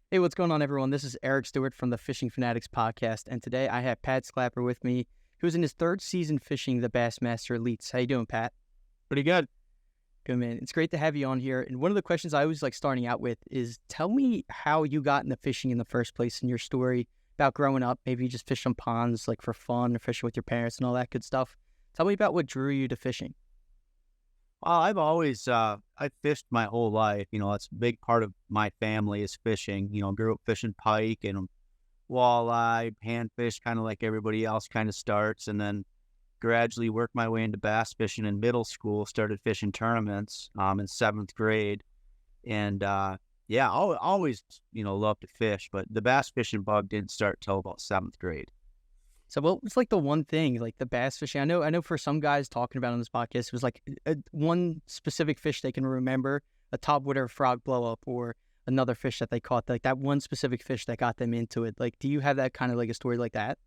Hey, what's going on, everyone? This is Eric Stewart from the Fishing Fanatics podcast, and today I have Pat Schlapper with me, who's in his third season fishing the Bassmaster Elites. How you doing, Pat? Pretty good. Good, man. It's great to have you on here. And one of the questions I always like starting out with is, tell me how you got into fishing in the first place in your story about growing up. Maybe you just fish on ponds like for fun or fishing with your parents and all that good stuff. Tell me about what drew you to fishing. Well, I fished my whole life. That's a big part of my family is fishing. Grew up fishing pike and walleye, panfish, kind of like everybody else kind of starts. And then gradually worked my way into bass fishing in middle school, started fishing tournaments in seventh grade. And yeah, always, loved to fish. But the bass fishing bug didn't start till about seventh grade. So what was like the one thing, like the bass fishing? I know for some guys talking about on this podcast, it was like one specific fish they can remember, a topwater frog blow up or another fish that they caught, like that one specific fish that got them into it. Like, do you have that kind of like a story like that?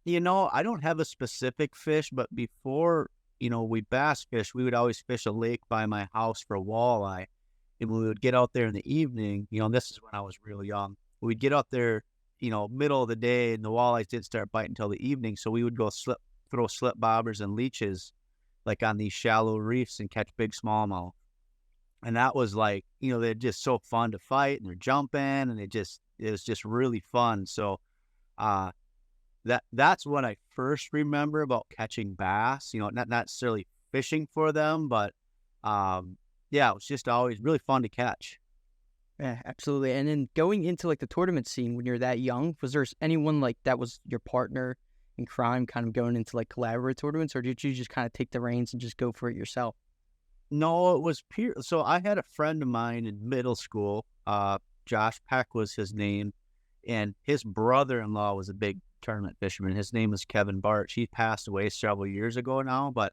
I don't have a specific fish, but before, we bass fish, we would always fish a lake by my house for walleye. And we would get out there in the evening, and this is when I was really young. We'd get out there, middle of the day, and the walleyes didn't start biting until the evening. So we would go throw slip bobbers and leeches like on these shallow reefs and catch big smallmouth. And that was like, they're just so fun to fight and they're jumping and it was just really fun. So, uh, that's what I first remember about catching bass, not necessarily fishing for them, but, yeah, it was just always really fun to catch. Yeah, absolutely. And then going into like the tournament scene when you're that young, was there anyone like that was your partner in crime, kind of going into like collaborative tournaments, or did you just kind of take the reins and just go for it yourself? No, it was peer. So I had a friend of mine in middle school, Josh Peck was his name, and his brother-in-law was a big tournament fisherman. His name was Kevin Barch. He passed away several years ago now, but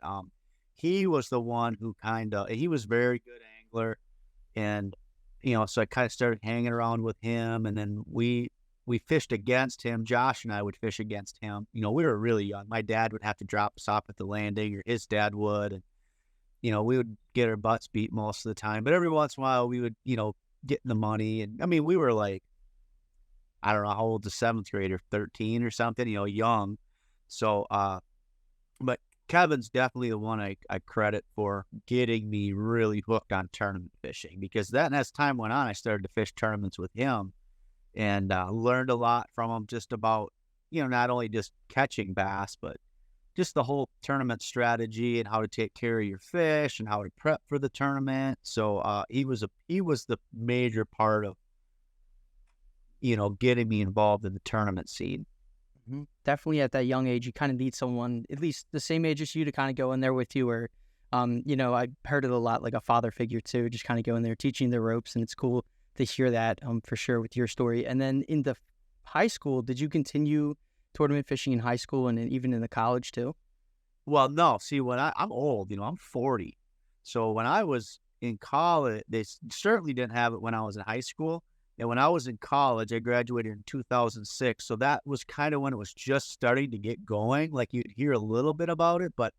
he was the one who he was very good angler, and so I kind of started hanging around with him, and then we fished against him. Josh and I would fish against him. We were really young. My dad would have to drop us off at the landing, or his dad would, and we would get our butts beat most of the time. But every once in a while, we would get in the money, and I mean, we were like, I don't know how old the seventh grader, 13 or something, young. So, but Kevin's definitely the one I credit for getting me really hooked on tournament fishing, because then as time went on, I started to fish tournaments with him and learned a lot from him just about, not only just catching bass, but just the whole tournament strategy and how to take care of your fish and how to prep for the tournament. So he was the major part of, getting me involved in the tournament scene. Definitely at that young age, you kind of need someone at least the same age as you to kind of go in there with you. Or, I heard it a lot, like a father figure too, just kind of go in there teaching the ropes, and it's cool to hear that for sure with your story. And then in the high school, did you continue tournament fishing in high school and then even in the college too? Well, no, see, when I'm old, I'm 40. So when I was in college, they certainly didn't have it when I was in high school. And when I was in college, I graduated in 2006. So that was kind of when it was just starting to get going. Like you'd hear a little bit about it, but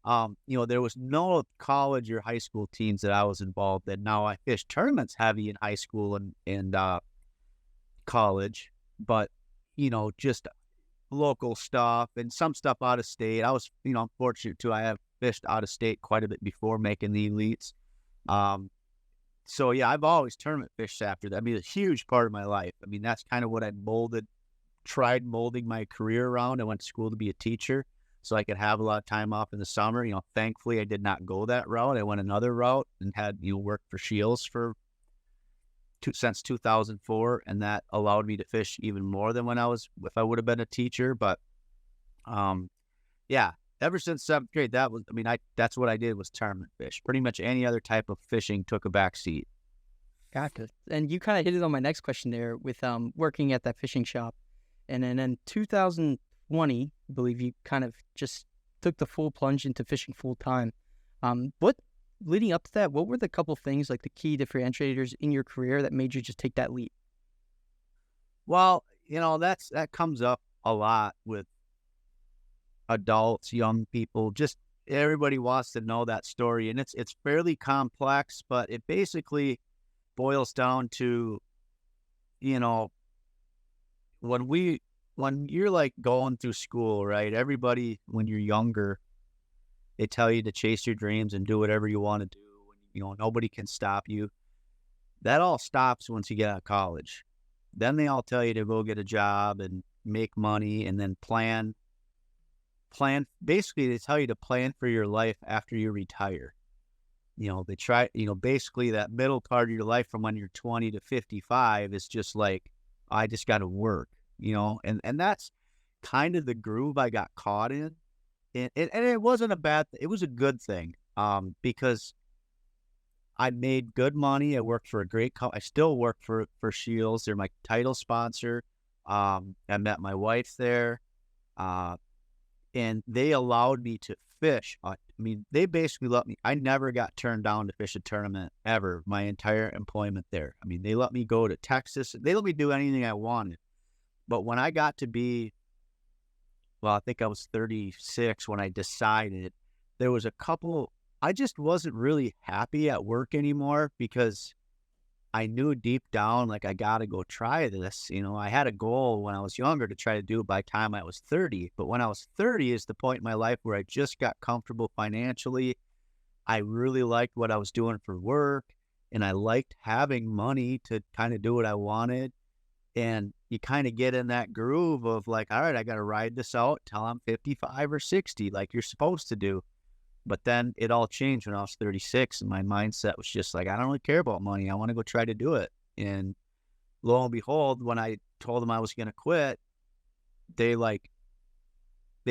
there was no college or high school teams that I was involved in. Now I fished tournaments heavy in high school and college, but just local stuff and some stuff out of state. I was, I'm fortunate too. I have fished out of state quite a bit before making the elites. So yeah, I've always tournament fished after that. I mean, it's a huge part of my life. I mean, that's kind of what I tried molding my career around. I went to school to be a teacher so I could have a lot of time off in the summer. Thankfully I did not go that route. I went another route and had, worked for Scheels since 2004. And that allowed me to fish even more than if I would have been a teacher. But, yeah, ever since seventh grade, that's what I did was tournament fish. Pretty much any other type of fishing took a back seat. Gotcha. And you kind of hit it on my next question there with working at that fishing shop. And then in 2020, I believe you kind of just took the full plunge into fishing full time. What leading up to that, what were the couple things, like the key differentiators in your career that made you just take that leap? Well, that comes up a lot with adults, young people, just everybody wants to know that story. And it's fairly complex, but it basically boils down to you know, when you're like going through school, right? Everybody, when you're younger, they tell you to chase your dreams and do whatever you want to do. You know, nobody can stop you. That all stops once you get out of college. Then they all tell you to go get a job and make money and then plan. Basically, they tell you to plan for your life after you retire. You know, they try, basically that middle part of your life from when you're 20 to 55 is just like, I just got to work, and that's kind of the groove I got caught in. And it wasn't a bad thing. It was a good thing, because I made good money. I worked for a great I still work for Scheels. They're my title sponsor. I met my wife there, and they allowed me to fish. I mean, they basically let me. I never got turned down to fish a tournament ever, my entire employment there. I mean, they let me go to Texas. They let me do anything I wanted. But when I got to be, well, I think I was 36 when I decided, there was a couple, I just wasn't really happy at work anymore because I knew deep down, like, I got to go try this. I had a goal when I was younger to try to do it by the time I was 30. But when I was 30 is the point in my life where I just got comfortable financially. I really liked what I was doing for work, and I liked having money to kind of do what I wanted. And you kind of get in that groove of like, all right, I got to ride this out till I'm 55 or 60, like you're supposed to do. But then it all changed when I was 36, and my mindset was just like, I don't really care about money. I want to go try to do it. And lo and behold, when I told them I was going to quit, they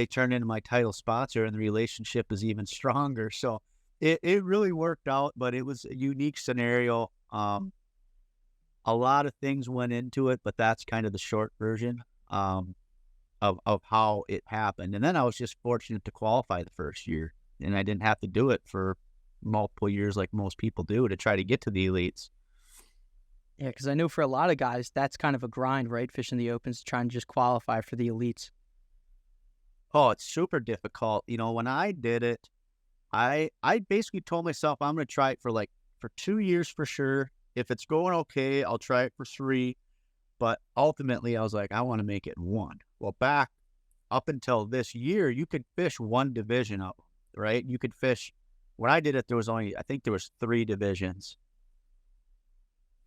turned into my title sponsor, and the relationship is even stronger. So it really worked out, but it was a unique scenario. A lot of things went into it, but that's kind of the short version of how it happened. And then I was just fortunate to qualify the first year, and I didn't have to do it for multiple years like most people do to try to get to the elites. Yeah, because I know for a lot of guys, that's kind of a grind, right? Fishing the opens, trying to just qualify for the elites. Oh, it's super difficult. When I did it, I basically told myself I'm going to try it for 2 years for sure. If it's going okay, I'll try it for 3. But ultimately, I was like, I want to make it 1. Well, back up until this year, you could fish one division up, right? You could fish. When I did it, I think there was 3 divisions,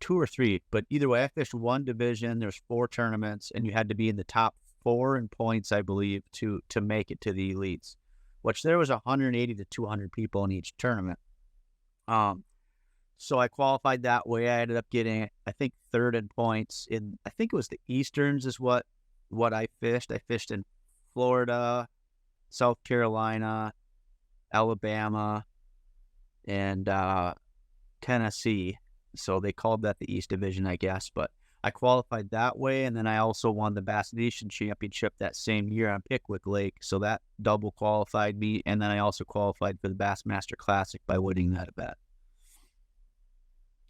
2 or 3. But either way, I fished one division. There's 4 tournaments, and you had to be in the top 4 in points, I believe, to make it to the elites, which there was 180 to 200 people in each tournament. So I qualified that way. I ended up getting, I think, 3rd in points in, I think it was the Easterns is what I fished. I fished in Florida, South Carolina, Alabama, and Tennessee. So they called that the East Division, I guess. But I qualified that way, and then I also won the B.A.S.S Nation Championship that same year on Pickwick Lake. So that double qualified me, and then I also qualified for the Bassmaster Classic by winning that event.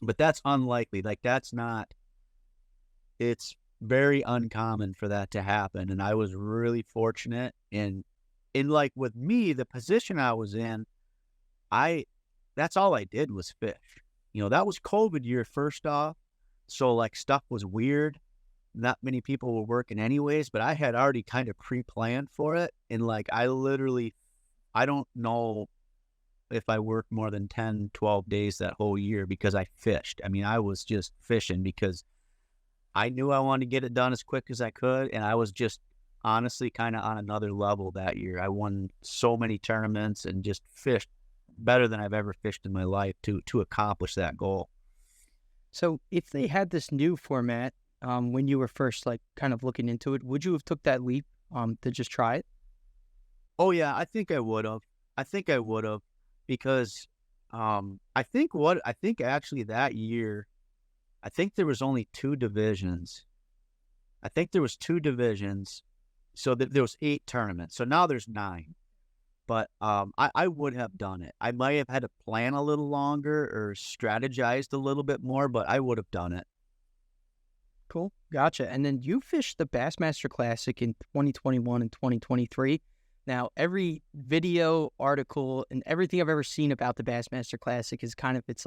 But that's unlikely. It's very uncommon for that to happen. And I was really fortunate. And like with me, the position I was in, that's all I did was fish. That was COVID year first off. So like stuff was weird. Not many people were working anyways, but I had already kind of pre-planned for it. And like, I don't know if I worked more than 10, 12 days that whole year because I fished. I mean, I was just fishing because I knew I wanted to get it done as quick as I could. And I was just honestly kind of on another level that year. I won so many tournaments and just fished better than I've ever fished in my life to accomplish that goal. So if they had this new format, when you were first kind of looking into it, would you have took that leap to just try it? Oh yeah, I think I would have. Because I think actually that year, I think there was only 2 divisions. So that there was 8 tournaments. So now there's 9. But I would have done it. I might have had to plan a little longer or strategized a little bit more, but I would have done it. Cool. Gotcha. And then you fished the Bassmaster Classic in 2021 and 2023. Now, every video, article, and everything I've ever seen about the Bassmaster Classic is kind of its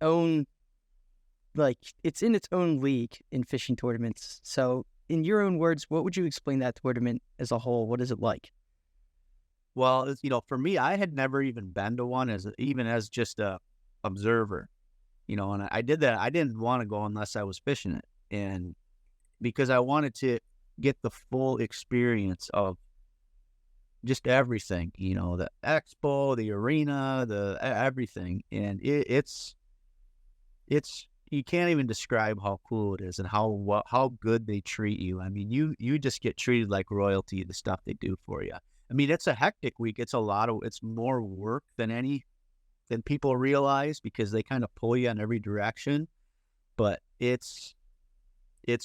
own like it's in its own league in fishing tournaments. So in your own words, what would you explain that tournament as a whole? What is it like? Well, for me, I had never even been to one even as just a observer, and I did that. I didn't want to go unless I was fishing it, and because I wanted to get the full experience of just everything, the expo, the arena, everything, and it's you can't even describe how cool it is and how good they treat you. I mean, you just get treated like royalty, the stuff they do for you. I mean, it's a hectic week. It's more work than people realize because they kind of pull you in every direction. But it's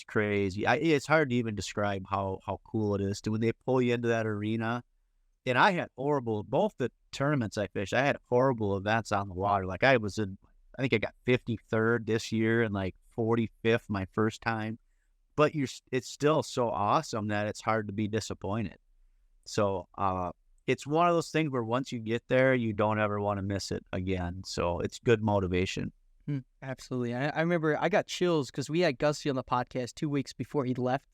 crazy. It's hard to even describe how cool it is when they pull you into that arena. And I had both the tournaments I fished, I had horrible events on the water. Like I think I got 53rd this year and like 45th my first time. But it's still so awesome that it's hard to be disappointed. So it's one of those things where once you get there, you don't ever want to miss it again. So it's good motivation. Absolutely. I remember I got chills because we had Gussie on the podcast 2 weeks before he left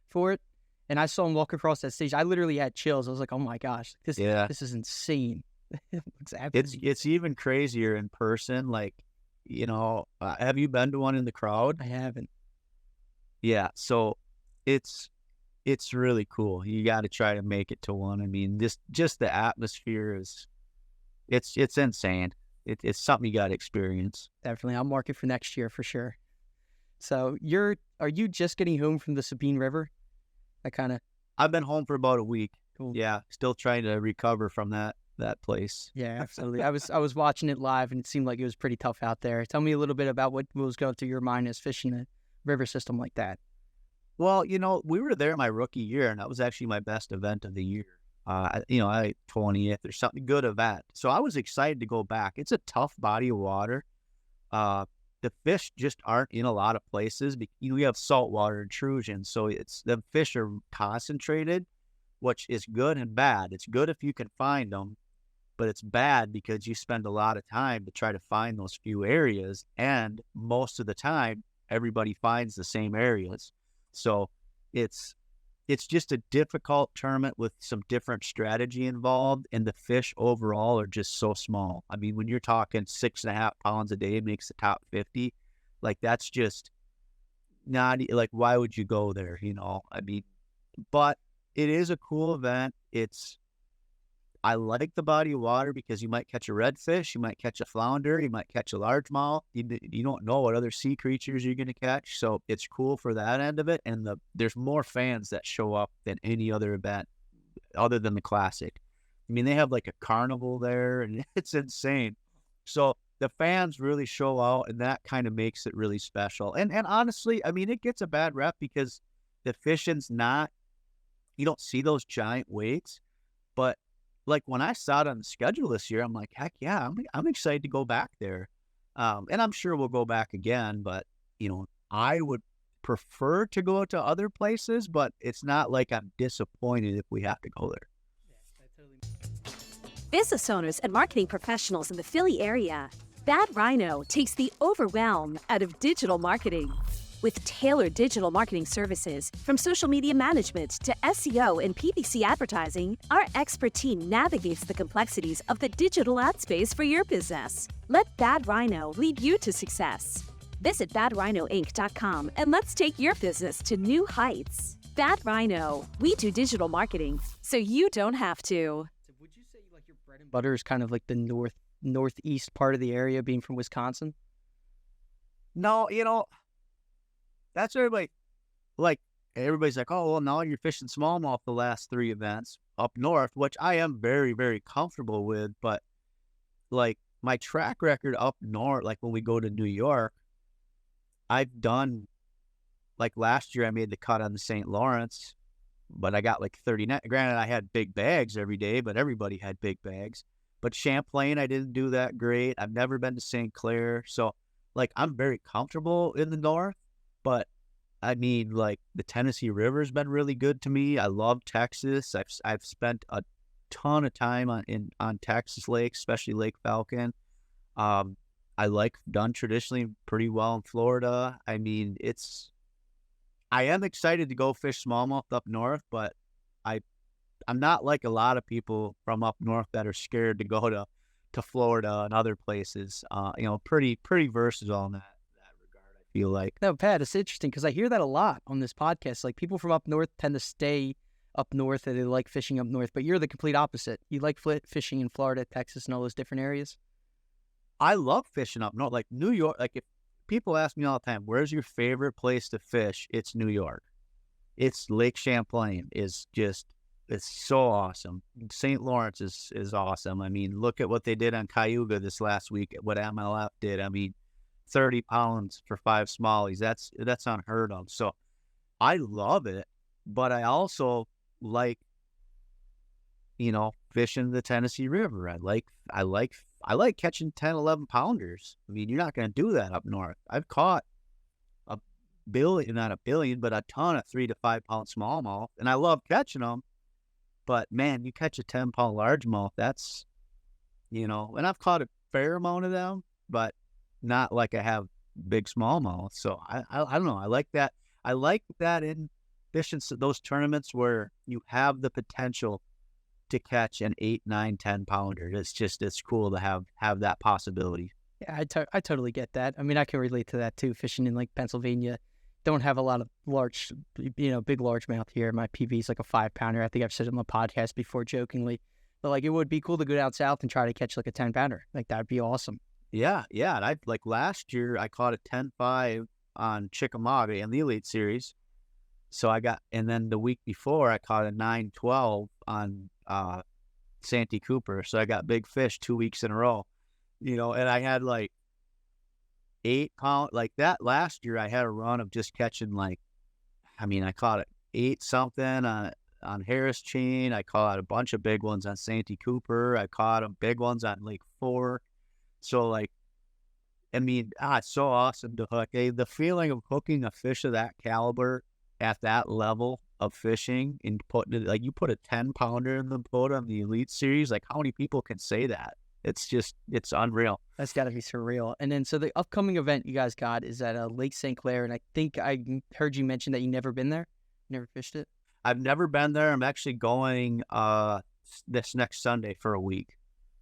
for it. And I saw him walk across that stage. I literally had chills. I was like, oh my gosh, this is insane. It's even crazier in person. Like, have you been to one in the crowd? I haven't. Yeah. So it's really cool. You got to try to make it to one. I mean, just the atmosphere it's insane. It's something you got to experience. Definitely. I'll mark it for next year for sure. So are you just getting home from the Sabine River? I've been home for about a week. Cool. Yeah. Still trying to recover from that place. Yeah, absolutely. I was watching it live and it seemed like it was pretty tough out there. Tell me a little bit about what was going through your mind as fishing a river system like that. Well, we were there my rookie year, and that was actually my best event of the year. I 20th or something, good event. So I was excited to go back. It's a tough body of water. The fish just aren't in a lot of places. We have saltwater intrusion, so the fish are concentrated, which is good and bad. It's good if you can find them, but it's bad because you spend a lot of time to try to find those few areas, and most of the time, everybody finds the same areas. So it's just a difficult tournament with some different strategy involved, and the fish overall are just so small. I mean, when you're talking 6.5 pounds a day makes the top 50, like that's just not like, why would you go there? I mean, but it is a cool event. I like the body of water because you might catch a redfish, you might catch a flounder, you might catch a largemouth. You don't know what other sea creatures you're going to catch. So it's cool for that end of it. And there's more fans that show up than any other event other than the Classic. I mean, they have like a carnival there and it's insane. So the fans really show out, and that kind of makes it really special. And honestly, I mean, it gets a bad rep because the fishing's you don't see those giant weights, but like when I saw it on the schedule this year, I'm like, heck yeah, I'm excited to go back there. And I'm sure we'll go back again, but I would prefer to go to other places, but it's not like I'm disappointed if we have to go there. Business owners and marketing professionals in the Philly area, Bad Rhino takes the overwhelm out of digital marketing. With tailored digital marketing services, from social media management to SEO and PPC advertising, our expert team navigates the complexities of the digital ad space for your business. Let Bad Rhino lead you to success. Visit badrhinoinc.com and let's take your business to new heights. Bad Rhino, we do digital marketing, so you don't have to. So would you say like your bread and butter is kind of like the northeast part of the area, being from Wisconsin? No, that's everybody. Like, everybody's like, oh, well, now you're fishing smallmouth the last 3 events up north, which I am very, very comfortable with. But, like, my track record up north, like when we go to New York, I've done, like last year I made the cut on the St. Lawrence, but I got like 39. Granted, I had big bags every day, but everybody had big bags. But Champlain, I didn't do that great. I've never been to St. Clair. So, like, I'm very comfortable in the north. But I mean, like, the Tennessee River's been really good to me. I love Texas. I've spent a ton of time on Texas lakes, especially Lake Falcon. I like done traditionally pretty well in Florida. I mean, I am excited to go fish smallmouth up north, but I I'm not like a lot of people from up north that are scared to go to Florida and other places. Pretty versatile in that regard, I feel like. No, Pat, it's interesting because I hear that a lot on this podcast. Like people from up north tend to stay up north and they like fishing up north, but you're the complete opposite. You like fishing in Florida, Texas, and all those different areas. I love fishing up north, like New York. Like if people ask me all the time, "Where's your favorite place to fish?" It's New York. It's Lake Champlain it's so awesome. St. Lawrence is awesome. I mean, look at what they did on Cayuga this last week. What MLF did. I mean, 30 pounds for 5 smallies. That's unheard of. So I love it, but I also like fishing the Tennessee River. I like catching 10, 11 pounders. I mean, you're not going to do that up north. I've caught not a billion, but a ton of 3 to 5 pound smallmouth, and I love catching them. But man, you catch a 10-pound largemouth, that's, and I've caught a fair amount of them, but not like I have big smallmouth. So I don't know. I like that. I like that in fishing those tournaments where you have the potential to catch an 8, 9, 10 pounder. It's cool to have that possibility. Yeah, I totally get that. I mean, I can relate to that too. Fishing in like Pennsylvania, don't have a lot of large, big largemouth here. My PB is like a 5-pounder. I think I've said it on the podcast before jokingly, but like it would be cool to go down south and try to catch like a 10-pounder. Like that'd be awesome. Yeah. And I like last year I caught a 10.5 on Chickamauga in the Elite Series. So and then the week before I caught a 9.12 on Santee Cooper. So I got big fish 2 weeks in a row, and I had like 8 pound like that last year. I had a run of just catching I caught it 8 something on Harris Chain. I caught a bunch of big ones on Santee Cooper. I caught big ones on Lake Fork. So it's so awesome to hook. The feeling of hooking a fish of that caliber at that level of fishing and putting it, like you put a 10-pounder in the boat on the Elite Series, like how many people can say that? It's unreal. That's got to be surreal. And then, so the upcoming event you guys got is at Lake St. Clair, and I think I heard you mention that you never been there, never fished it. I've never been there. I'm actually going this next Sunday for a week.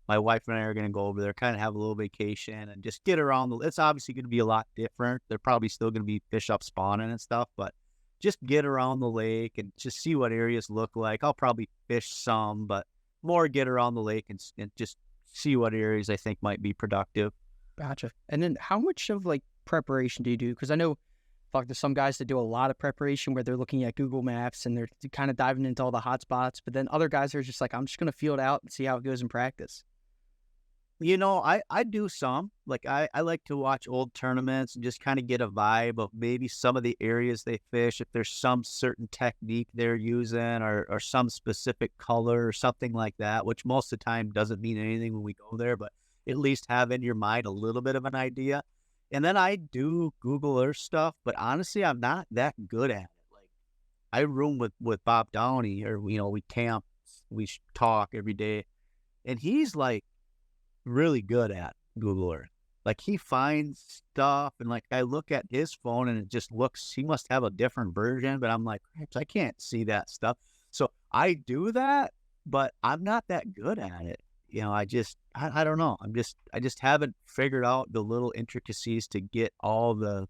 My wife and I are going to go over there, kind of have a little vacation and just get around. It's obviously going to be a lot different. They're probably still going to be fish up spawning and stuff, but just get around the lake and just see what areas look like. I'll probably fish some, but more get around the lake and just see what areas I think might be productive. Gotcha. And then how much of like preparation do you do? Because I know there's some guys that do a lot of preparation where they're looking at Google Maps and they're kind of diving into all the hot spots, but then other guys are just like, I'm just going to feel it out and see how it goes in practice. I do some. Like I like to watch old tournaments and just kind of get a vibe of maybe some of the areas they fish, if there's some certain technique they're using or some specific color or something like that, which most of the time doesn't mean anything when we go there, but at least have in your mind a little bit of an idea. And then I do Google Earth stuff, but honestly, I'm not that good at it. Like I room with Bob Downey, or, we camp, we talk every day, and he's like really good at Google Earth. Like he finds stuff, and like I look at his phone and it just looks, he must have a different version, but I'm like, I can't see that stuff. So I do that, but I'm not that good at it. I don't know. I just haven't figured out the little intricacies to get all the,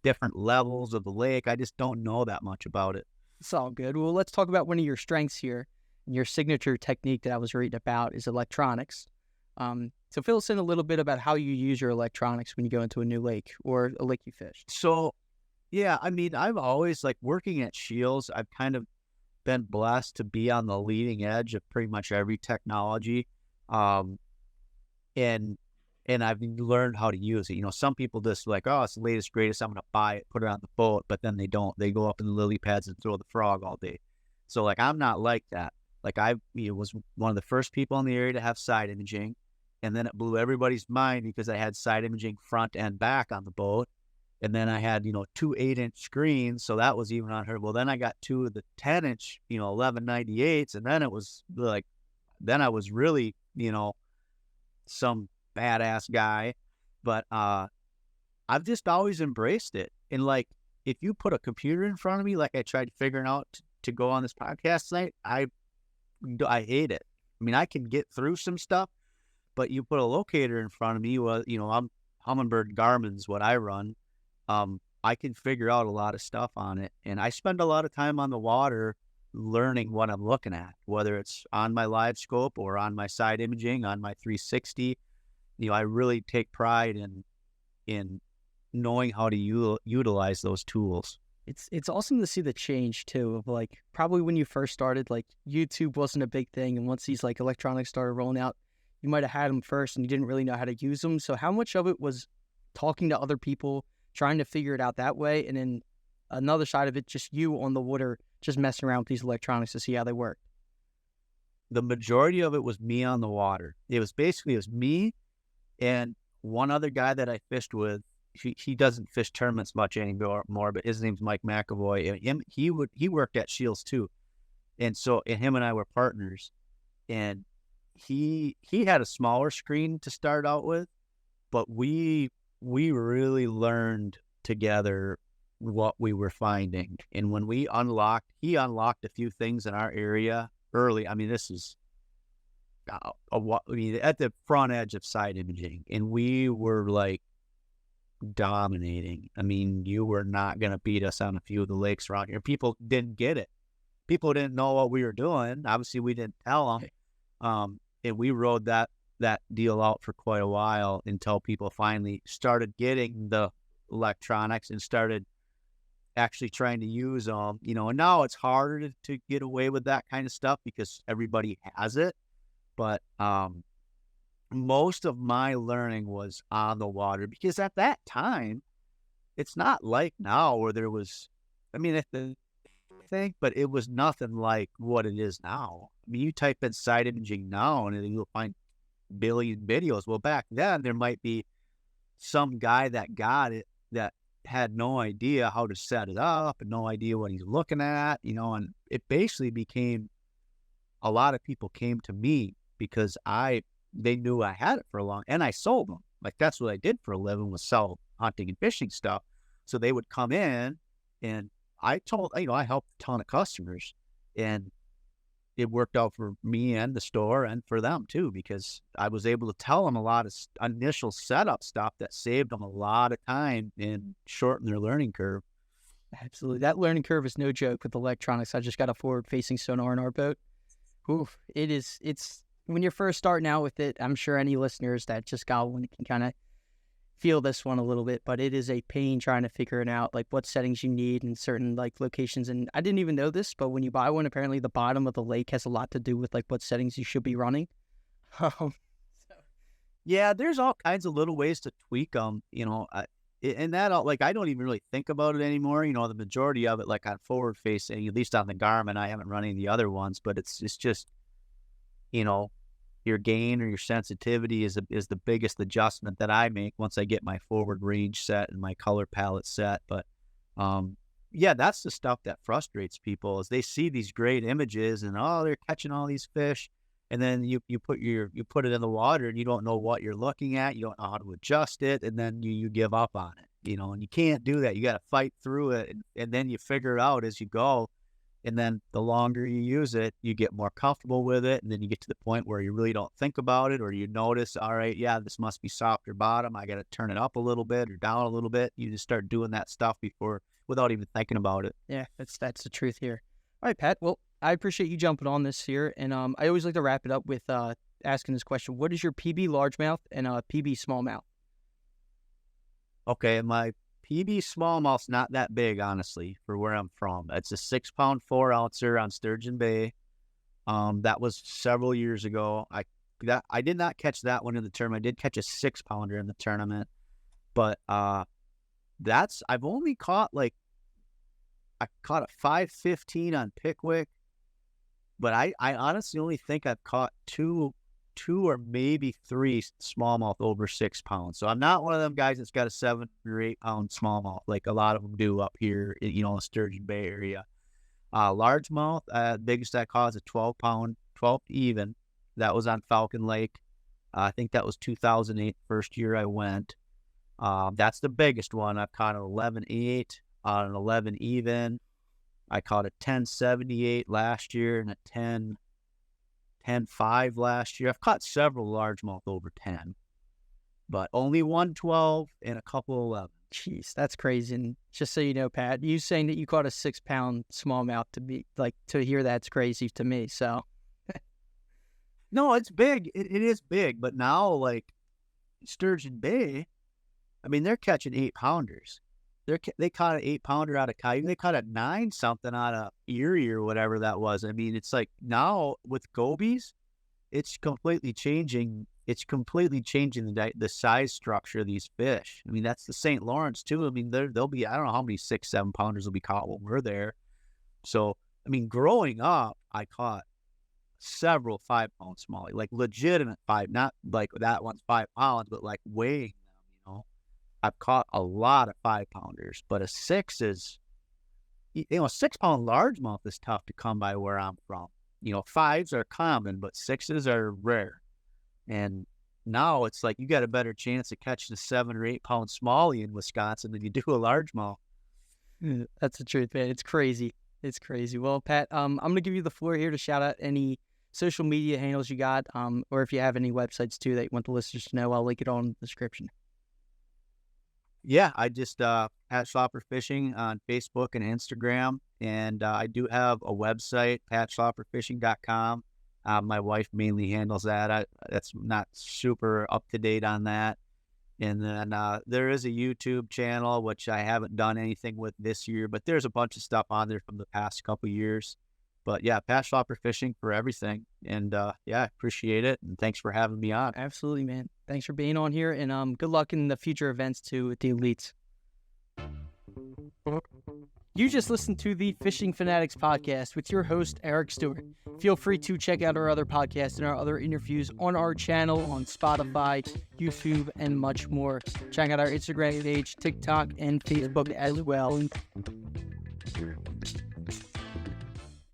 different levels of the lake. I just don't know that much about it. It's all good. Well, let's talk about one of your strengths here. Your signature technique that I was reading about is electronics. So fill us in a little bit about how you use your electronics when you go into a new lake or a lake you fished. So, yeah, I've always, like, working at Scheels, I've kind of been blessed to be on the leading edge of pretty much every technology. And I've learned how to use it. Some people just like, oh, it's the latest, greatest, I'm going to buy it, put it on the boat, but then they don't. They go up in the lily pads and throw the frog all day. So, like, I'm not like that. Like, I was one of the first people in the area to have side imaging, and then it blew everybody's mind because I had side imaging front and back on the boat. And then I had, 2 8-inch screens, so that was even unheard. Well, then I got 2 of the 10-inch, 1198s, and then it was like, then I was really, some badass guy. But I've just always embraced it. And like, if you put a computer in front of me, like I tried figuring out to go on this podcast tonight, I hate it. I mean, I can get through some stuff, but you put a locator in front of me, well, I'm Humminbird Garmin's what I run. I can figure out a lot of stuff on it. And I spend a lot of time on the water learning what I'm looking at, whether it's on my live scope or on my side imaging, on my 360. I really take pride in knowing how to utilize those tools. It's awesome to see the change too of like probably when you first started, like YouTube wasn't a big thing, and once these like electronics started rolling out, you might have had them first and you didn't really know how to use them. So how much of it was talking to other people, trying to figure it out that way, and then another side of it, just you on the water, just messing around with these electronics to see how they work? The majority of it was me on the water. It was me and one other guy that I fished with. He doesn't fish tournaments much anymore, but his name's Mike McAvoy. And he worked at Scheels too, and him and I were partners. And he had a smaller screen to start out with, but we really learned together what we were finding. And when he unlocked a few things in our area early. I mean, this is at the front edge of side imaging, and we were like dominating. I mean, you were not going to beat us on a few of the lakes around here. People didn't get it. People didn't know what we were doing. Obviously, we didn't tell them. And we rode that deal out for quite a while until people finally started getting the electronics and started actually trying to use them. And now it's harder to get away with that kind of stuff because everybody has it. But most of my learning was on the water, because at that time, it's not like now where there was, I mean, but it was nothing like what it is now. I mean, you type in side imaging now and you'll find billion videos. Well, back then there might be some guy that got it that had no idea how to set it up and no idea what he's looking at, and it basically became, a lot of people came to me because they knew I had it for a long, and I sold them. Like, that's what I did for a living, was sell hunting and fishing stuff. So they would come in, and I helped a ton of customers, and it worked out for me and the store and for them too, because I was able to tell them a lot of initial setup stuff that saved them a lot of time and shortened their learning curve. Absolutely. That learning curve is no joke with electronics. I just got a forward-facing sonar in our boat. Oof, it's when you're first starting out with it, I'm sure any listeners that just got one can kind of feel this one a little bit, but it is a pain trying to figure it out, like what settings you need in certain like locations. And I didn't even know this, but when you buy one, apparently the bottom of the lake has a lot to do with like what settings you should be running. Yeah, there's all kinds of little ways to tweak them, and that, like, I don't even really think about it anymore. The majority of it, like on forward facing, at least on the Garmin, I haven't run any of the other ones, but it's just, your gain or your sensitivity is the biggest adjustment that I make once I get my forward range set and my color palette set. But yeah, that's the stuff that frustrates people, is they see these great images and they're catching all these fish, and then you put it in the water and you don't know what you're looking at, you don't know how to adjust it, and then you give up on it, and you can't do that. You got to fight through it, and then you figure it out as you go. And then the longer you use it, you get more comfortable with it. And then you get to the point where you really don't think about it, or you notice, all right, yeah, this must be softer bottom. I got to turn it up a little bit or down a little bit. You just start doing that stuff without even thinking about it. Yeah, that's the truth here. All right, Pat. Well, I appreciate you jumping on this here. And I always like to wrap it up with asking this question. What is your PB largemouth and PB smallmouth? Okay, my PB smallmouth's not that big, honestly, for where I'm from. It's a 6-pound 4-ouncer on Sturgeon Bay. That was several years ago. I did not catch that one in the tournament. I did catch a 6-pounder in the tournament, but I've only caught I caught a 5.15 on Pickwick, but I honestly only think I've caught two or maybe 3 smallmouth over 6 pounds. So I'm not one of them guys that's got a 7 or 8 pound smallmouth like a lot of them do up here, in the Sturgeon Bay area. Largemouth, biggest I caught is a 12 even. That was on Falcon Lake. I think that was 2008, first year I went. That's the biggest one. I've caught an 11.8 on an 11 even. I caught a 10.78 last year and a 10.5 last year. I've caught several largemouth over 10, but only 112 and a couple 11. Jeez, that's crazy. And just so you know, Pat, you saying that you caught a 6-pound smallmouth, to hear that's crazy to me. So, no, it's big. It is big. But now, like Sturgeon Bay, I mean, they're catching 8-pounders. They caught an 8-pounder out of Caillou. They caught a 9-something out of Erie or whatever that was. I mean, it's like now with gobies, it's completely changing. It's completely changing the size structure of these fish. I mean, that's the St. Lawrence too. I mean, there'll be, I don't know how many 6-7-pounders will be caught when we're there. So, I mean, growing up, I caught several 5-pound smallie, like legitimate 5, not like that one's 5 pounds, but like weighing them, I've caught a lot of 5-pounders, but a 6 is, a 6-pound largemouth is tough to come by where I'm from. 5s are common, but 6s are rare. And now it's like you got a better chance of catching a 7 or 8-pound smallie in Wisconsin than you do a largemouth. That's the truth, man. It's crazy. It's crazy. Well, Pat, I'm going to give you the floor here to shout out any social media handles you got, or if you have any websites too that you want the listeners to know, I'll link it on in the description. Yeah, I just at Schlapper Fishing on Facebook and Instagram, and I do have a website, patschlapperfishing.com. My wife mainly handles that. That's not super up to date on that. And then there is a YouTube channel, which I haven't done anything with this year, but there's a bunch of stuff on there from the past couple years. But yeah, Pat Schlapper Fishing for everything. And yeah, appreciate it. And thanks for having me on. Absolutely, man. Thanks for being on here. And good luck in the future events too with the Elites. You just listened to the Fishing Fanatics podcast with your host, Eric Stewart. Feel free to check out our other podcasts and our other interviews on our channel on Spotify, YouTube, and much more. Check out our Instagram page, TikTok, and Facebook as well.